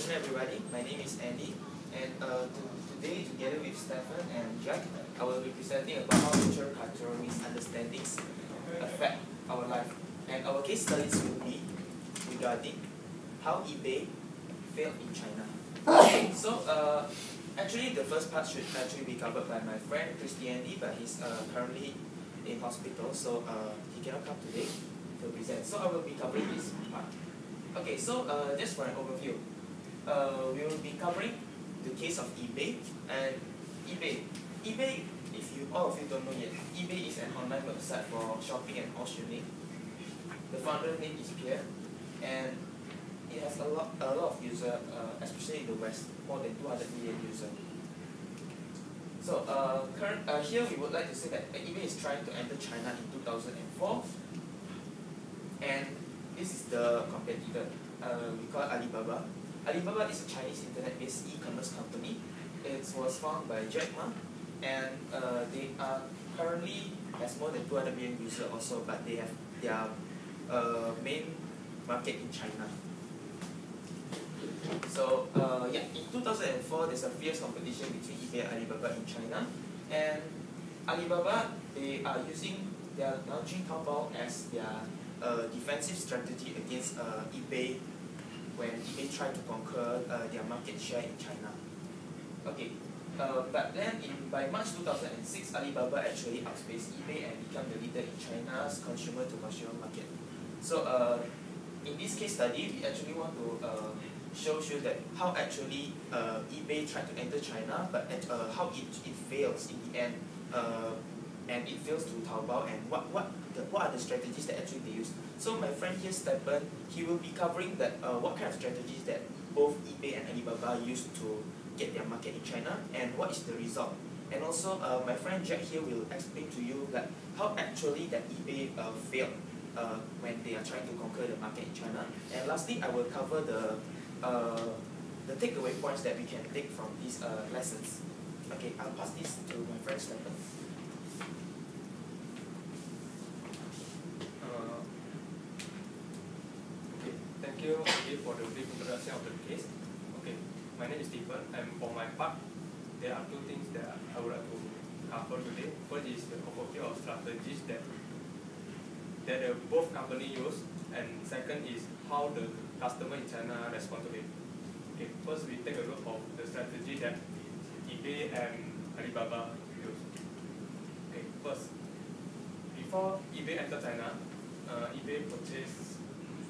afternoon, everybody. My name is Andy, and today, together with Stephen and Jack, I will be presenting about how intercultural misunderstandings affect our life. And our case studies will be regarding how eBay failed in China. So, actually, the first part should actually be covered by my friend Christiandy, but he's currently in hospital, so he cannot come today to present. So, I will be covering this part. Okay, so just for an overview, we will be covering the case of eBay. And eBay, if you all of you don't know yet, eBay is an online website for shopping and auctioning. The founder name is Pierre, and it has a lot of users, especially in the West, more than 200 million users. So here we would like to say that eBay is trying to enter China in 2004, and this is the competitor. We call it Alibaba. Alibaba is a Chinese internet-based e-commerce company. It was founded by Jack Ma, and they are currently has more than 200 million users also, but they have their main market in China. So yeah, in 2004, there's a fierce competition between eBay and Alibaba in China, and Alibaba they are launching Taobao as their defensive strategy against eBay when eBay tried to conquer their market share in China. Okay, but then by March 2006, Alibaba actually outspaced eBay and became the leader in China's consumer-to-consumer market. So in this case study, we actually want to show you that how actually eBay tried to enter China, but how it fails in the end, and it fails to Taobao, and what are the strategies that actually they use. So my friend here, Stephen, he will be covering that what kind of strategies that both eBay and Alibaba use to get their market in China, and what is the result. And also my friend Jack here will explain to you that how actually that eBay failed when they are trying to conquer the market in China. And lastly, I will cover the takeaway points that we can take from these lessons. Okay, I'll pass this to my friend Stephen. Thank you again for the brief introduction of the case. Okay, my name is Stephen, and for my part, there are two things that I would like to cover today. First is the overview of strategies that both companies use, and second is how the customer in China respond to it. Okay, first we take a look of the strategy that eBay and Alibaba use. Okay, first, before eBay entered China, eBay purchased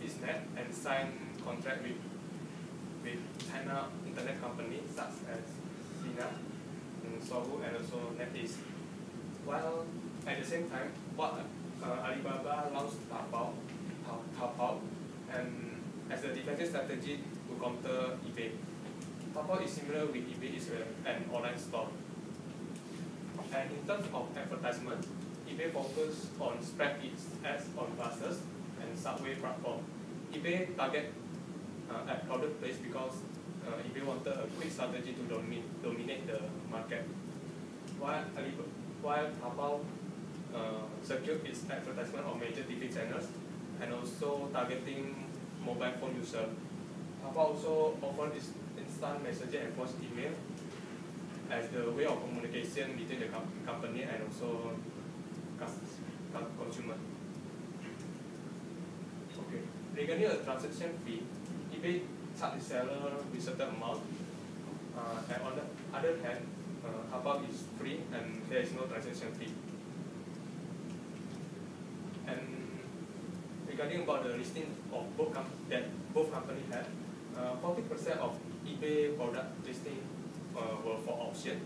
its net and signed contract with China internet companies such as Sina, Sohu, and also NetEase. While at the same time, Alibaba launched Taobao, and as a defensive strategy to counter eBay. Taobao is similar with eBay, is an online store. And in terms of advertisement, eBay focused on spread its ads on buses and subway platform. eBay target at crowded place because eBay wanted a quick strategy to dominate the market. While Taobao secured its advertisement on major TV channels and also targeting mobile phone users. Taobao also offered its instant messaging and voice email as the way of communication between the company and also consumer. Okay. Regarding a transaction fee, eBay charges the seller with certain amount, and on the other hand, Taobao is free and there is no transaction fee. And regarding about the listing of both companies had, 40% of eBay product listing were for auction,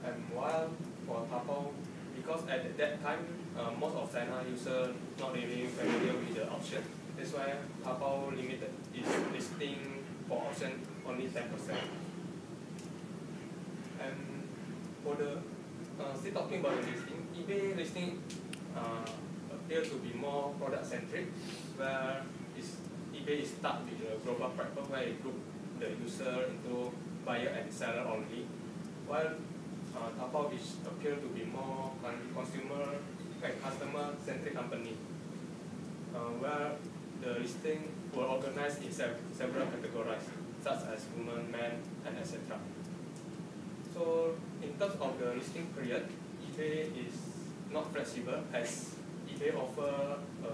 and while for Taobao, because at that time most of China users not really familiar with the auction, that's why Taobao limited its listing for auction only 10%. And for the still talking about the listing, eBay listing appear to be more product centric, where eBay is start with a global platform where it group the user into buyer and seller only, while Taobao appear to be more consumer and customer centric company, where the listing were organized in several categories. such as women, men, and etc. So in terms of the listing period, eBay is not flexible as eBay offer a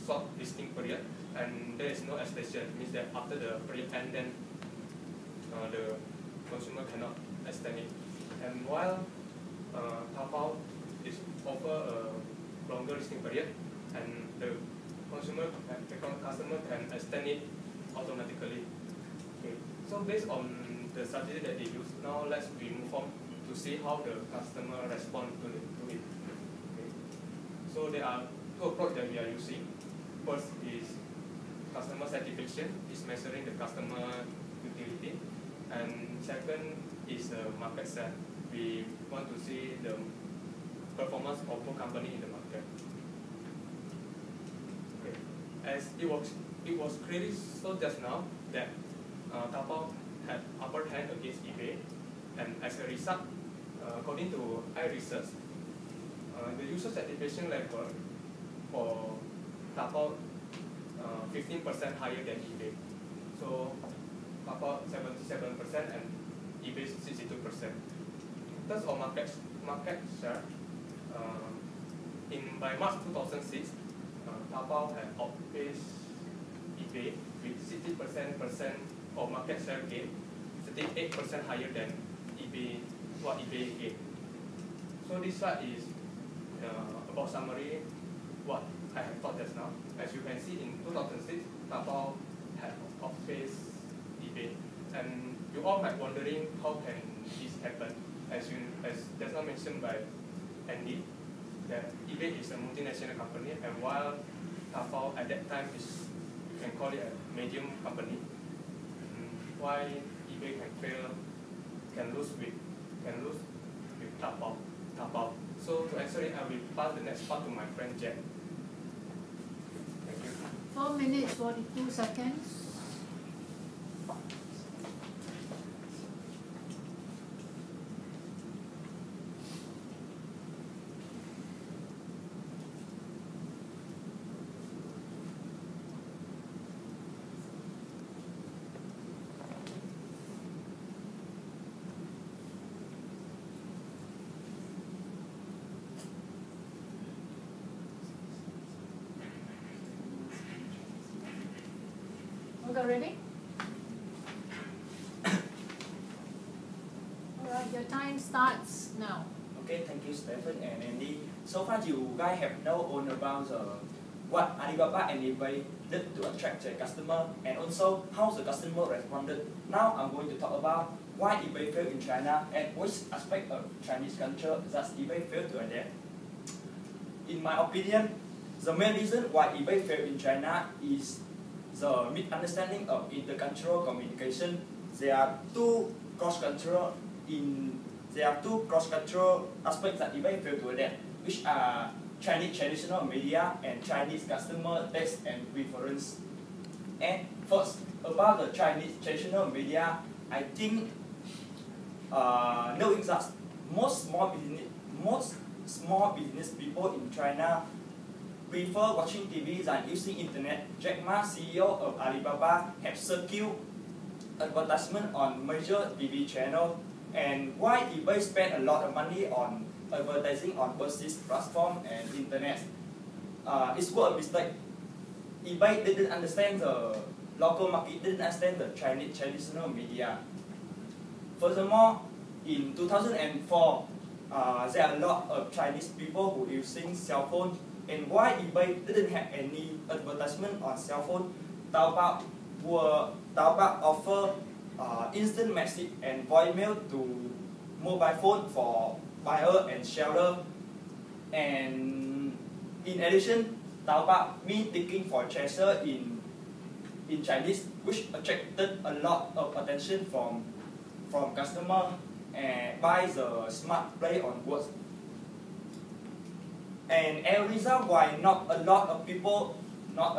short listing period and there is no extension. It means that after the period end, then the consumer cannot extend it. And while Taobao is offer a longer listing period, and the customer can extend it automatically. Okay. So based on the strategy that they use, now let's move on to see how the customer respond to it. Okay. So there are two approaches that we are using. First is customer satisfaction, is measuring the customer utility, and second is the market share. We want to see the performance of both company in the market. Okay. As it was clearly so just now that Taobao had upper hand against eBay, and as a result, according to iResearch, the user satisfaction level for Taobao 15% higher than eBay. So Taobao 77% and eBay 62%. In terms of market share, by March 2006, Taobao had outpaced eBay with 60% of market share gain, 38% higher than what eBay gained. So this slide is about summary what I have taught just now. As you can see, in 2006, Taobao had outpaced eBay, and you all might wondering how can this happen. As just now mentioned by Andy, that eBay is a multinational company, and while Taobao at that time is, you can call it a medium company, why eBay can lose with Taobao. So to answer it, I will pass the next part to my friend Jack. Thank you. 4 minutes 42 seconds. Ready? Alright, your time starts now. Okay, thank you, Stephen and Andy. So far, you guys have known about what Alibaba and eBay did to attract their customer, and also how the customer responded. Now, I'm going to talk about why eBay failed in China and which aspect of Chinese culture does eBay fail to adapt. In my opinion, the main reason why eBay failed in China is the misunderstanding of intercultural communication. There are two cross-cultural aspects that eBay failed to adapt, which are Chinese traditional media and Chinese customer taste and preference. And first, about the Chinese traditional media, I think knowing that most small business people in China prefer watching TV than using internet. Jack Ma, CEO of Alibaba, have secured advertisement on major TV channel. And why eBay spend a lot of money on advertising on overseas platform and internet? It's quite a mistake. eBay didn't understand the local market, didn't understand the Chinese traditional media. Furthermore, in 2004, there are a lot of Chinese people who using cell phone. And why eBay didn't have any advertisement on cell phone? Taobao offer instant message and voicemail to mobile phone for buyer and seller. And in addition, Taobao means taking for treasure in Chinese, which attracted a lot of attention from customer and by the smart play on words. And as a result, why not a lot of people know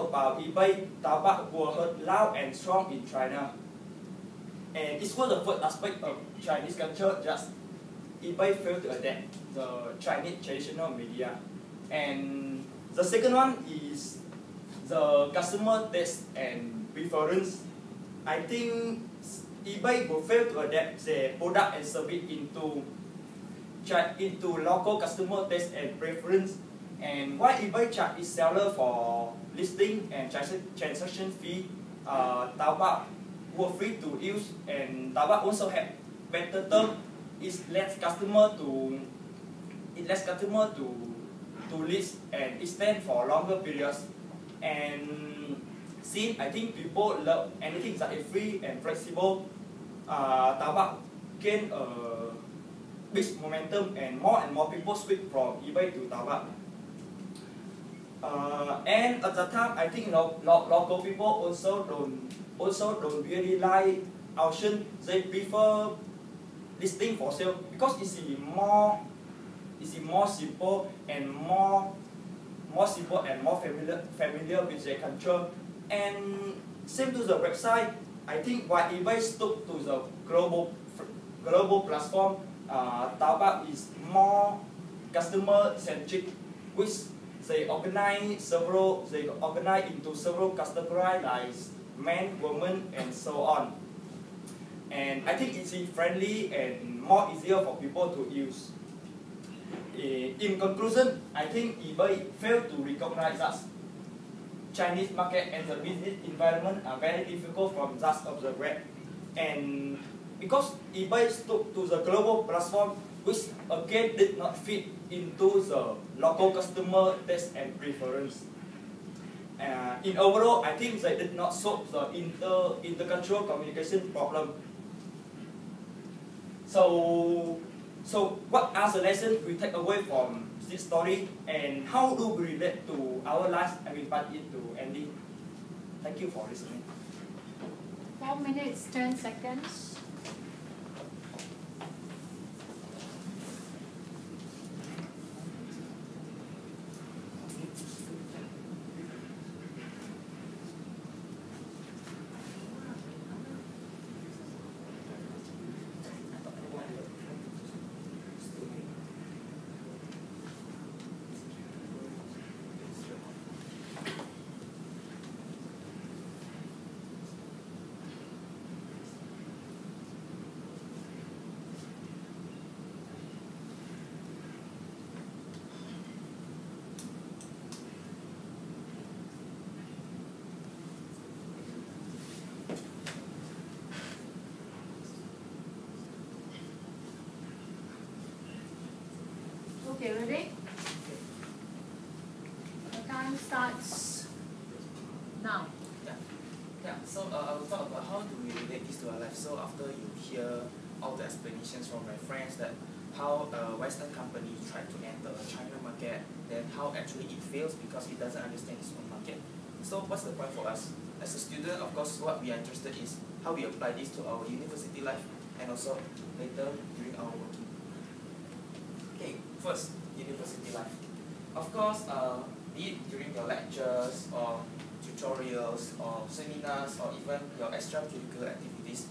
about eBay, Taobao were heard loud and strong in China. And this was the first aspect of Chinese culture, just eBay failed to adapt the Chinese traditional media. And the second one is the customer taste and preference. I think eBay will fail to adapt their product and service into local customer taste and preference. And while eBay charge its seller for listing and transaction fee, Taobao were free to use, and Taobao also have better term. It lets customer to list and extend for longer periods. And since I think people love anything that is free and flexible, Taobao gain a big momentum, and more people switch from eBay to Taobao. And at the time, I think local people also don't really like auction. They prefer listing for sale because it's more simple and more familiar with their culture. And same to the website, I think while eBay stuck to the global platform, Taobao is more customer centric, which they organize into several categories like men, women, and so on. And I think it's friendly and more easier for people to use. In conclusion, I think eBay failed to recognize that Chinese market and the business environment are very difficult from that of the web. And because eBay stuck to the global platform, which again did not fit into the local customer taste and preference. In overall, I think they did not solve the intercultural communication problem. So what are the lessons we take away from this story, and how do we relate to our lives? I will pass it to Andy. Thank you for listening. 4 minutes, 10 seconds. Okay, ready? The time starts now. So I will talk about how do we relate this to our life. So after you hear all the explanations from my friends that how a Western company tried to enter a China market, then how actually it fails because it doesn't understand its own market. So what's the point for us? As a student, of course, what we are interested is how we apply this to our university life and also later during our working. Okay, first, university life. Of course, be it during your lectures or tutorials or seminars or even your extracurricular activities,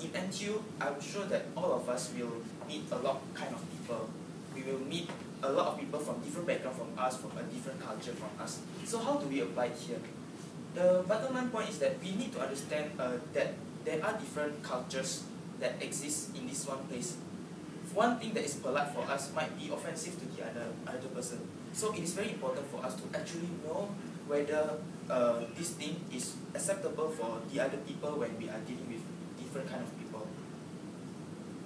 in NTU, I'm sure that all of us will meet a lot kind of people. We will meet a lot of people from different background from us, from a different culture from us. So how do we apply it here? The bottom line point is that we need to understand that there are different cultures that exist in this one place. One thing that is polite for us might be offensive to the other person. So it is very important for us to actually know whether this thing is acceptable for the other people when we are dealing with different kind of people.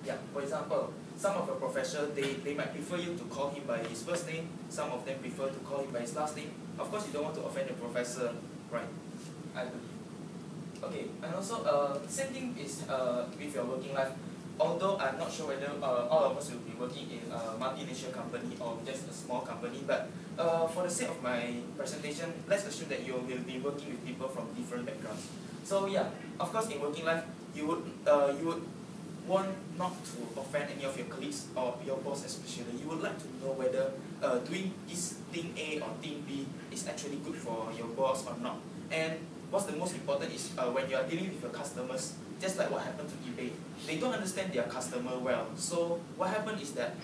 Yeah, for example, some of the professors, they might prefer you to call him by his first name, some of them prefer to call him by his last name. Of course, you don't want to offend the professor, right? I believe. Okay, and also, same thing is with your working life. Although I'm not sure whether all of us will be working in a multinational company or just a small company, but for the sake of my presentation, let's assume that you will be working with people from different backgrounds. So yeah, of course, in working life, you would want not to offend any of your colleagues or your boss especially. You would like to know whether doing this thing A or thing B is actually good for your boss or not. And what's the most important is when you are dealing with your customers, just like what happened to eBay, they don't understand their customer well. So what happened is that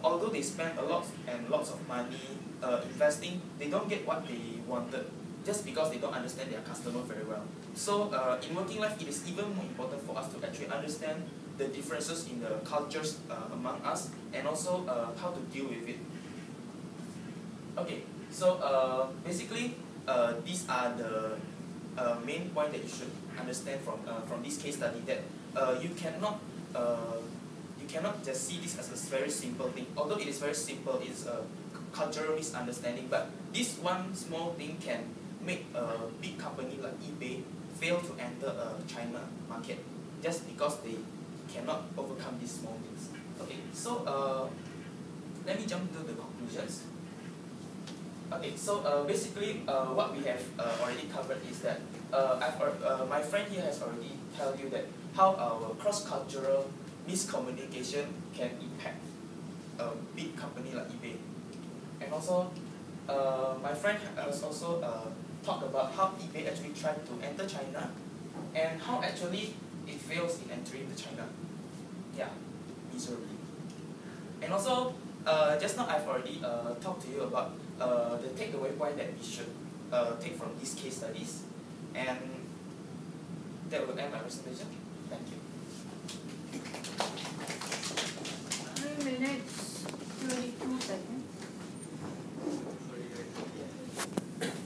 although they spend a lot and lots of money investing, they don't get what they wanted just because they don't understand their customer very well. So in working life, it is even more important for us to actually understand the differences in the cultures among us, and also how to deal with it. Okay, so basically, these are the main point that you should understand from this case study, that you cannot just see this as a very simple thing. Although it is very simple, it's a cultural misunderstanding, but this one small thing can make a big company like eBay fail to enter a China market just because they cannot overcome these small things. Okay, so let me jump to the conclusions. Okay, so basically what we have already covered is that my friend here has already told you that how our cross-cultural miscommunication can impact a big company like eBay. And also, my friend has also talked about how eBay actually tried to enter China and how actually it fails in entering the China. Yeah, miserably. And also, just now I've already talked to you about the takeaway point that we should take from these case studies, and that will end my presentation. Thank you. 3 minutes, 22 seconds.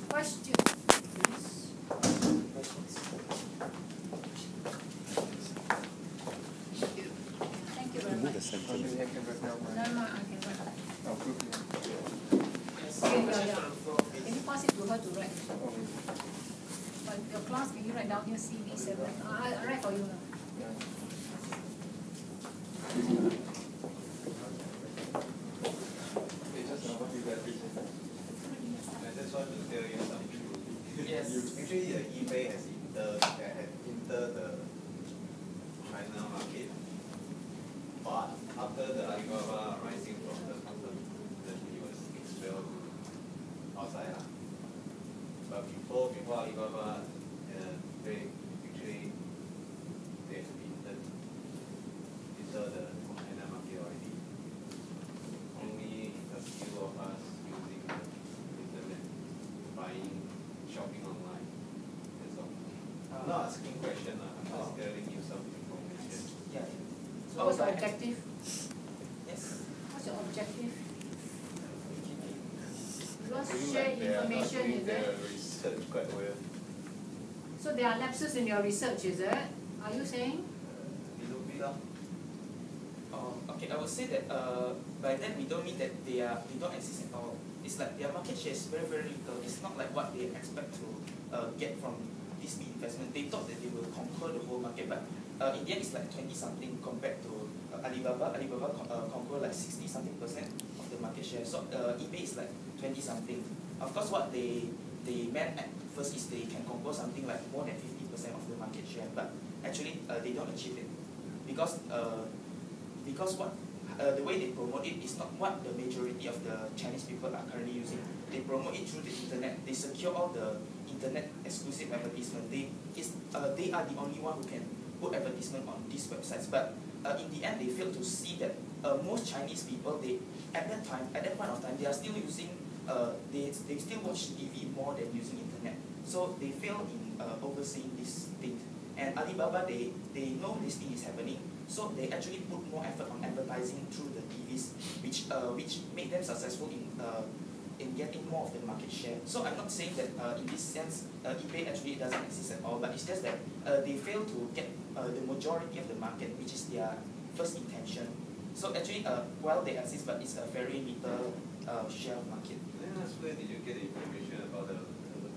Question, please. Thank you very much. No, I can write. Can you pass it to her to write? But your class, can you write down here CV7? I'll write for you now. I just want to tell you something. Yes. Actually, eBay has entered the China market, but after the Alibaba rising from the bottom, then it was expelled outside. But before Alibaba, they actually they have entered the China market already. Only a few of us using the internet, buying, shopping online. That's all. I'm not asking question, I'm just telling you some information. Yeah. So what's your objective? Yes. What's your objective? You want to Seems share like they are not information, doing is their it? research quite well. So there are lapses in your research, is it? Are you saying? Little bit lah. Okay, I would say that by then we don't mean that they don't exist at all. It's like their market share is very, very little. It's not like what they expect to get from this big investment. They thought that they will conquer the whole market, but in the end it's like 20-something compared to Alibaba. Alibaba conquer like 60-something% of the market share. So eBay is like 20-something. Of course, what they meant at first is they can conquer something like more than 50% of the market share, but actually they don't achieve it because what the way they promote it is not what the majority of the Chinese people are currently using. They promote it through the internet. They secure all the internet exclusive advertisement. They are the only one who can put advertisement on these websites. But in the end, they fail to see that most Chinese people, at that point of time, they are still using they still watch TV more than using internet. So they fail in overseeing these things. And Alibaba, they know this thing is happening, so they actually put more effort on advertising through the TVs, which made them successful in getting more of the market share. So I'm not saying that in this sense eBay actually doesn't exist at all, but it's just that they fail to get the majority of the market, which is their first intention. So actually, while they exist, but it's a very little share of market. Then where did you get the information about the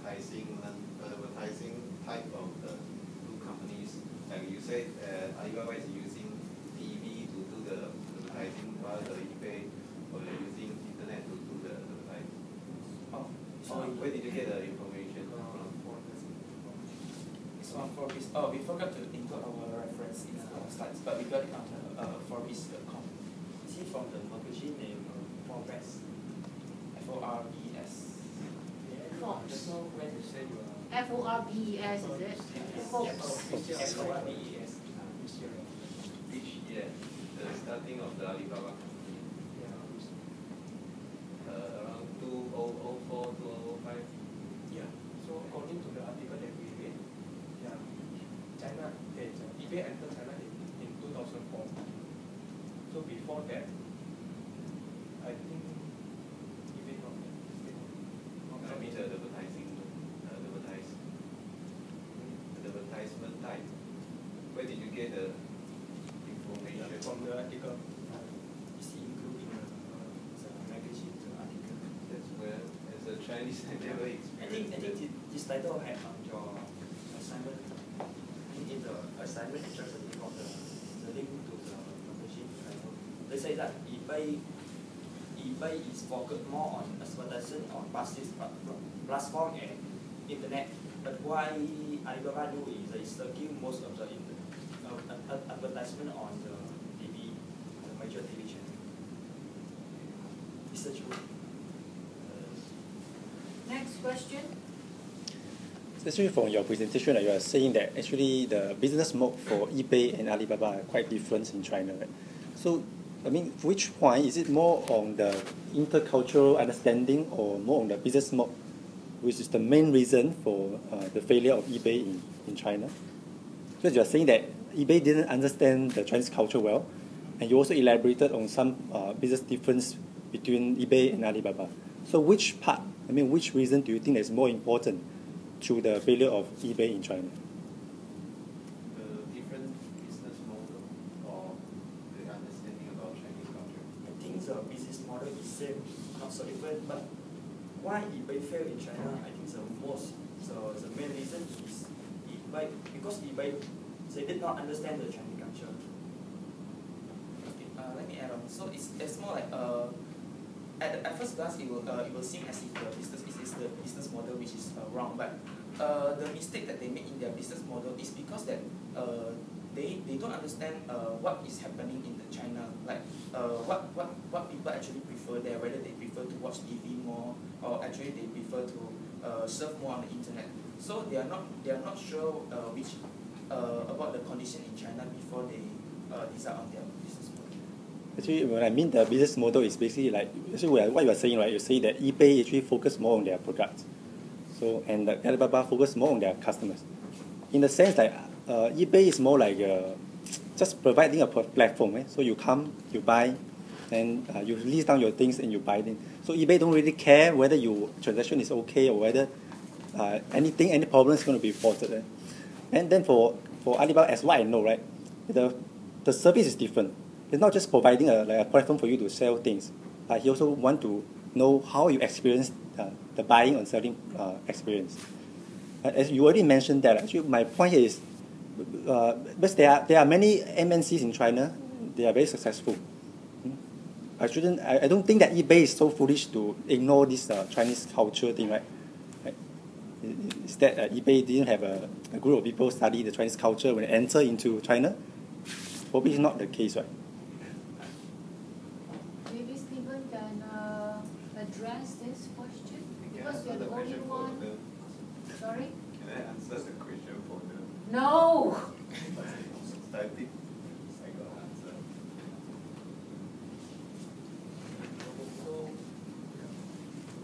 advertising type of the two companies? Like you said, Alibaba is using TV to do the advertising, while the eBay or they're using internet to do the advertising. Where did you get the information from? It's on Forbes. Oh, we forgot to include our reference in our slides, but we got it on Forbes.com. See from the magazine name Forbes. Forbes. Forbes. So when you say you are Forbes, is it? Forbes. Forbes. Which year? The starting of the Alibaba company. Around 2004, 2005. Yeah. So according to the article that we read, China, eBay entered China in 2004. So before that, I think eBay not I mean the advertisement type. Where did you get the information? from the article. It's including the magazine, the article. That's where, as a Chinese, I never I experienced think it. this title had on your assignment. I think in the assignment, it's just the name of the link to the magazine title. They say that eBay is focused more on advertising on platform and internet. But why Alibaba do is they circle most of the advertisement on the TV, the major TV channel. Is that true? Next question. Especially from your presentation, you are saying that actually the business mode for eBay and Alibaba are quite different in China. Right? So, I mean, which point is it more on the intercultural understanding or more on the business mode, which is the main reason for the failure of eBay in China? Because you are saying that eBay didn't understand the Chinese culture well, and you also elaborated on some business difference between eBay and Alibaba. So which part, I mean, which reason do you think is more important to the failure of eBay in China? Different business model or the understanding about Chinese culture? I think the business model is same, not so different. But why eBay failed in China? I think the main reason is eBay, because eBay, they did not understand the Chinese culture. Okay, let me add on. So it's more like at first glance it will seem as if the business model which is wrong, but the mistake that they make in their business model is because that they don't understand what is happening in the China, like what people actually prefer there, whether they prefer to watch TV more or actually they prefer to surf more on the internet. So they are not sure which about the condition in China before they decide on their business model. Actually, when I mean the business model is basically like, actually what you are saying, right? You say that eBay actually focus more on their products, so and the Alibaba focus more on their customers. In the sense that eBay is more like just providing a platform. Eh? So you come, you buy, and you list down your things and you buy them. So eBay don't really care whether your transaction is okay or whether any problem is going to be reported. Eh? And then for Alibaba, as what I know, right, the service is different. It's not just providing a platform for you to sell things, but he also want to know how you experience the buying and selling experience. As you already mentioned that, actually my point here is, because there are many MNCs in China, they are very successful. I don't think that eBay is so foolish to ignore this Chinese culture thing, right? Is that eBay didn't have a group of people study the Chinese culture when they enter into China? Probably not the case, right? Maybe Stephen can address this question, because you're the only one. Sorry? Can I answer the question for them? No! I think I got an answer. So,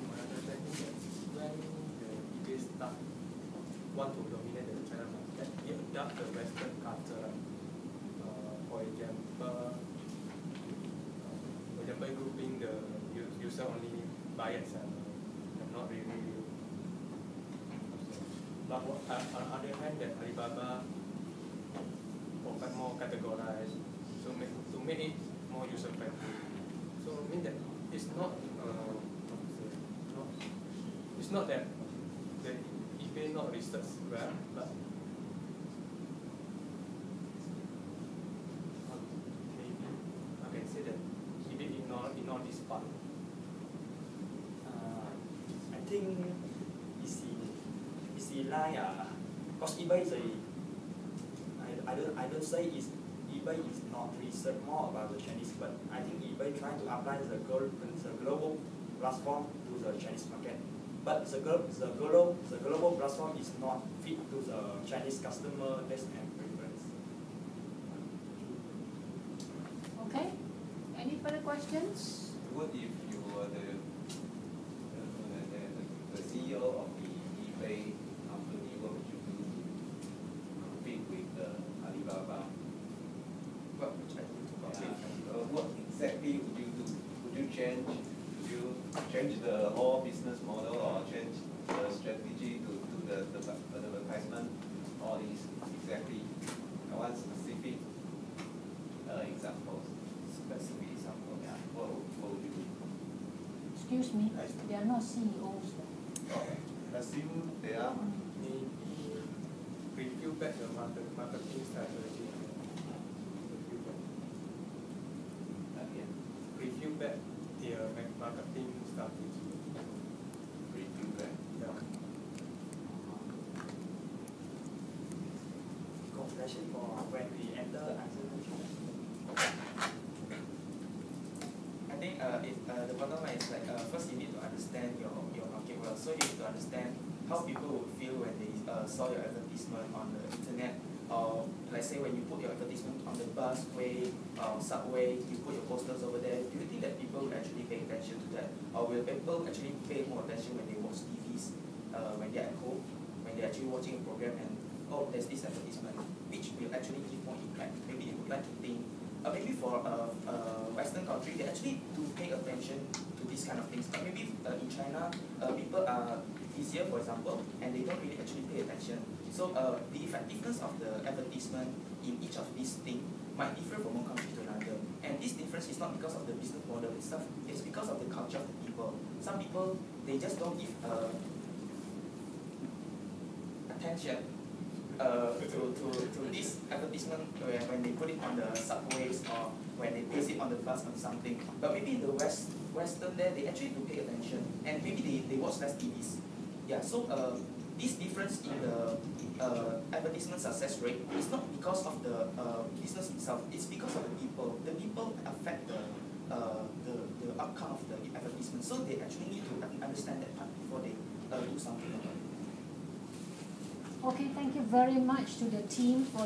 my understanding is when the eBay start want to dominate the China market, it adopt the Western culture. For example, grouping the user only buy and sell, and not really. But on the other hand, that Alibaba provide more categorized, so to make it more user friendly. So I mean that it's not it's not that the eBay not research well, but maybe I can say that eBay ignore this part. I think it's the line, because eBay is I don't say eBay is not research more about the Chinese, but I think eBay trying to apply the global platform to the Chinese market. But the global platform is not fit to the Chinese customer taste and preference. Okay. Any further questions? What if you were the CEO of the eBay company? What would you do to compete with the change the whole business model or change the strategy to do the advertisement, all these exactly. I want specific examples. Specific example. Yeah, what would you do? Excuse me, they are not CEOs. Assume they are. Maybe review back the marketing strategy. Again, Review back their marketing strategy. review that. Yeah. Confession for when we enter uncertainty. I think the bottom line is like first you need to understand your market well. So you need to understand how people would feel when they saw your advertisement on the internet, or let's say when you put your advertisement on the busway or subway, you put your posters over there. Do you think that people will actually pay attention to that, or will people actually pay more attention when they watch TVs, when they're at home, when they're actually watching a program and oh, there's this advertisement, which will actually give more impact. Maybe they would like to think. Maybe for Western country, they actually do pay attention to these kind of things. But maybe in China, people are easier, for example, and they don't really actually pay attention. So the effectiveness of the advertisement in each of these things might differ from one country to another. And this difference is not because of the business model itself, it's because of the culture of the people. Some people, they just don't give attention to this advertisement when they put it on the subways or when they place it on the bus or something. But maybe in the Western there, they actually do pay attention, and maybe they watch less TVs. Yeah, so this difference in the advertisement success rate is not because of the business itself, it's because of the people. The people affect the outcome of the advertisement, so they actually need to understand that part before they do something about it. Okay, thank you very much to the team for